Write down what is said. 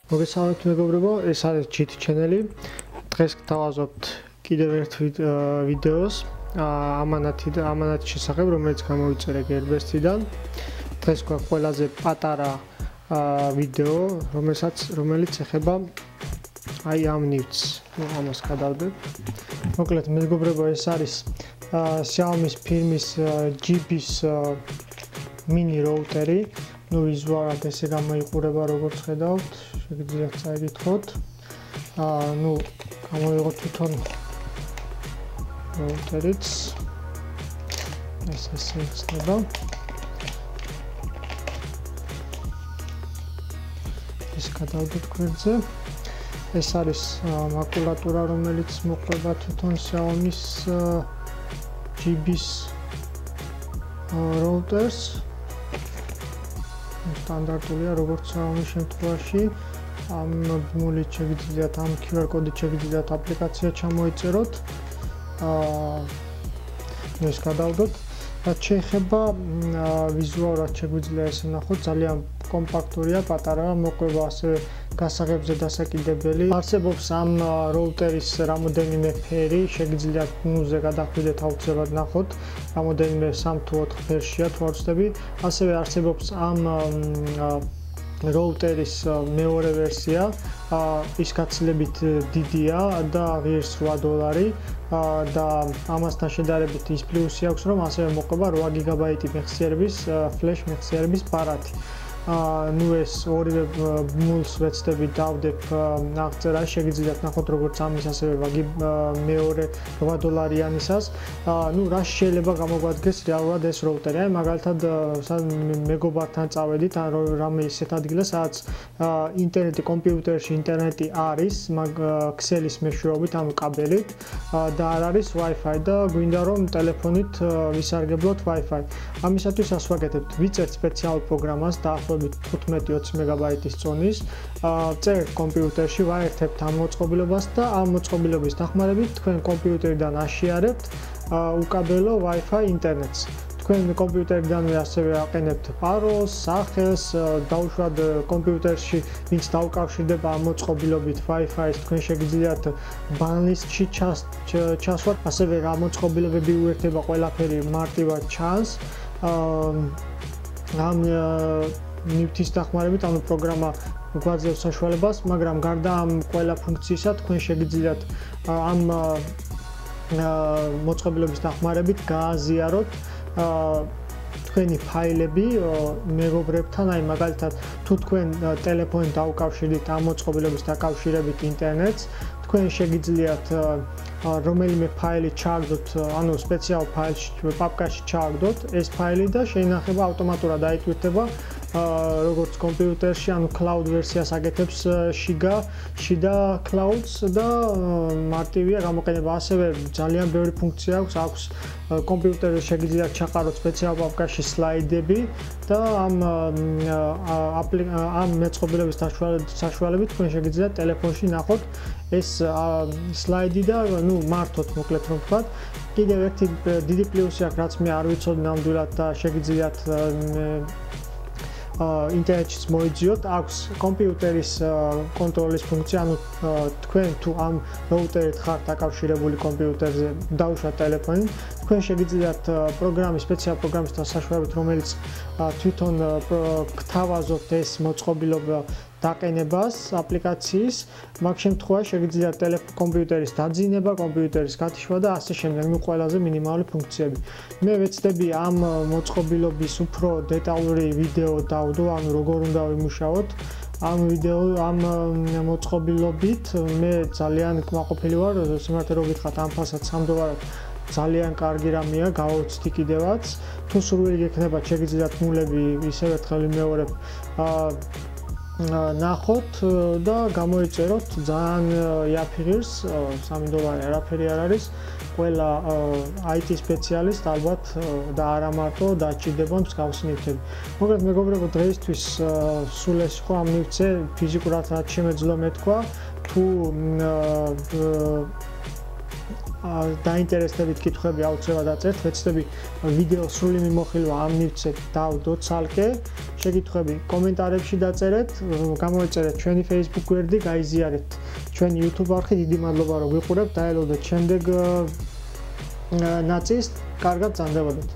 მოგესალმებით მეგობრებო, ეს არის GT channel-ი. დღეს გთავაზობთ კიდევ ერთ ვიდეოს ამანათის შესახებ, რომელიც გამოვიწერე Gearbest-დან. დღეს გვაქვს ყველაზე პატარა ვიდეო, რომელიც ეხება აი ამ ნივთს. ამას გადავდებ. მოკლედ მეგობრებო, ეს არის Xiaomi-ის ფირმის GB-ის mini routeri. ვიზუალურად ესე გამოიყურება, როგორც ხედავთ, შეგიძლიათ წაიკითხოთ. გამოიღო თვითონ routeri-ც. ესე ხდება. ეს გადავდეთ გვერდზე. ეს არის მაკულატურა, რომელიც მოყვება თვითონ Xiaomi-ის GB-ის routers. სტანდარტულია როგორც Xiaomi-ის შემთხვევაში. ამ ბმულით შეგიძლიათ ამ QR კოდით შეგიძლიათ აპლიკაცია ჩამოიწეროთ. ეს გადავდოთ. რაც შეეხება ვიზუალურად შეგვიძლია ესე ნახოთ, ძალიან კომპაქტურია, პატარაა, მოყვება ასევე გასაღებზე დასაკიდებელი. არსებობს ამ routers რამოდენიმე ფერი, შეგიძლიათ ნუზე გადახვიდეთ აუცილებლად ნახოთ, რამოდენიმე 3 თუ 4 ფერშია თუ არ ვცდები. ასევე არსებობს ამ routers მეორე ვერსია, ის გაცილებით დიდია და ღირს $8 და ამასთან შედარებით ის პლუსი აქვს, რომ ასევე მოყვება 8 GB მეხსიერების flash მეხსიერების ბარათი. ეს ორივე ბმულს ვეცდები დავდებ აღწერა, შეგიძლიათ ნახოთ როგორც ამის ასევე მეორე $8-იანისას. რა შეიძლება გამოგვადგეს რეალურად ეს routeri. აი მაგალითად მეგობართან წავედით ან რამე ისეთ ადგილას, სადაც ინტერნეტი კომპიუტერში ინტერნეტი არის, ქსელის მეშვეობით, ანუ კაბელით და არ არის Wi-Fi და გვინდა რომ ტელეფონით ვისარგებლოთ Wi-Fi. ამისათვის ასე ვაკეთებთ, ვიწერთ სპეციალურ პროგრამას და 15-20 MB-ის წონის, წერთ კომპიუტერში, ვაერთებთ ამ მოწყობილობას და ამ მოწყობილობის დახმარებით თქვენ კომპიუტერიდან აშიარებთ უკაბელო Wi-Fi ინტერნეტს. თქვენ კომპიუტერიდანვე ასევე აყენებთ პაროლს, სახელს, დაუშვათ კომპიუტერში, ვინც დაუკავშირდება ამ მოწყობილობით Wi-Fi-ს, თქვენ შეგიძლიათ ბანლისტში ჩასვათ, ასევე რა მოწყობილებები უერთდება, ყველაფერი მარტივად ჩანს. ამ ნივთის დახმარებით, ანუ პროგრამა გვაძლევს საშუალებას, მაგრამ გარდა ამ ყველა ფუნქციისა, თქვენ შეგიძლიათ ამ მოწყობილობის დახმარებით გააზიაროთ თქვენი ფაილები მეგობრებთან, აი მაგალითად თუ თქვენ ტელეფონით დაუკავშირდით ამ მოწყობილობის დაკავშირებით ინტერნეტს, თქვენ შეგიძლიათ რომელიმე ფაილი ჩააგდოთ, ანუ სპეციალურ ფაილში, პაპკაში ჩააგდოთ ეს ფაილი და შეინახება ავტომატურად აიტვირთება როგორც კომპიუტერში, ანუ cloud ვერსიას აკეთებს შიდა clouds და მარტივია გამოყენება. ასევე ძალიან ბევრი ფუნქცია აქვს კომპიუტერზე შეგიძლიათ ჩაყაროთ სპეციალურ პაპკაში სლაიდები და ამ მეწყობილების საშუალებით თქვენ შეგიძლიათ ტელეფონში ნახოთ ეს სლაიდი და მართოთ მოკლედ რომ ვთქვათ. კიდევ ერთი დიდი პლუსი აქვს, რაც მე არ ვიცოდი ნამდვილად და შეგიძლიათ ინტერნეტშიც მოიძიოთ, აქვს კომპიუტერის კონტროლის ფუნქცია, ანუ თქვენ თუ ამ routeri-თ ხართ დაკავშირებული კომპიუტერზე, დაუშვათ ტელეფონით, თქვენ შეგიძლიათ სპეციალურ პროგრამისთან საშუალებით, რომელიც თვითონ გთავაზობთ ეს მოწყობილობა დაყენებას აპლიკაციის, მაგ შემთხვევაში შეგიძლიათ კომპიუტერის დაძინება, კომპიუტერის გათიშვა და ასე შემდეგ, ყველაზე მინიმალური ფუნქციები. მე ვეცდები ამ მოწყობილობის უფრო დეტალური ვიდეო დავდო, ანუ როგორ უნდა ვიმუშაოთ ამ მოწყობილობით. მე ძალიან კმაყოფილი ვარ, სიმართლე რო გითხრათ, ამ ფასად $3 ძალიან კარგი რამეა, გავაუცდი კიდევაც. თუ სურვილი გექნებათ, შეგიძლიათ მულები ისევ ერთხელ ვიმეორებ ნახოთ და გამოიწეროთ ძალიან იაფი ღირს, $3 არაფერი არ არის. ყველა IT სპეციალისტ ალბათ და არა მარტო დაჭირდება მსგავსი ნივთები. მოკლედ მეგობრებო, დღეისთვის სულ ეს იყო ამ ნივთზე, ფიზიკურად რაც შემეძლო მეთქვა, თუ დაინტერესდებით კითხვები აუცილებლად აწერთ, ვეცდები ვიდეოს სრული მიმოხილვა ამ მივცეთ დავდოთ ცალკე, შეკითხვები კომენტარებში დაწერეთ, გამოეწერეთ ჩვენი Facebook გვერდი, გაიზიარეთ ჩვენი YouTube არხი, დიდი მადლობა რომ ვიყურებთ, დაელოდეთ შემდეგ ნაწილს, კარგად ბრძანდებოდეთ.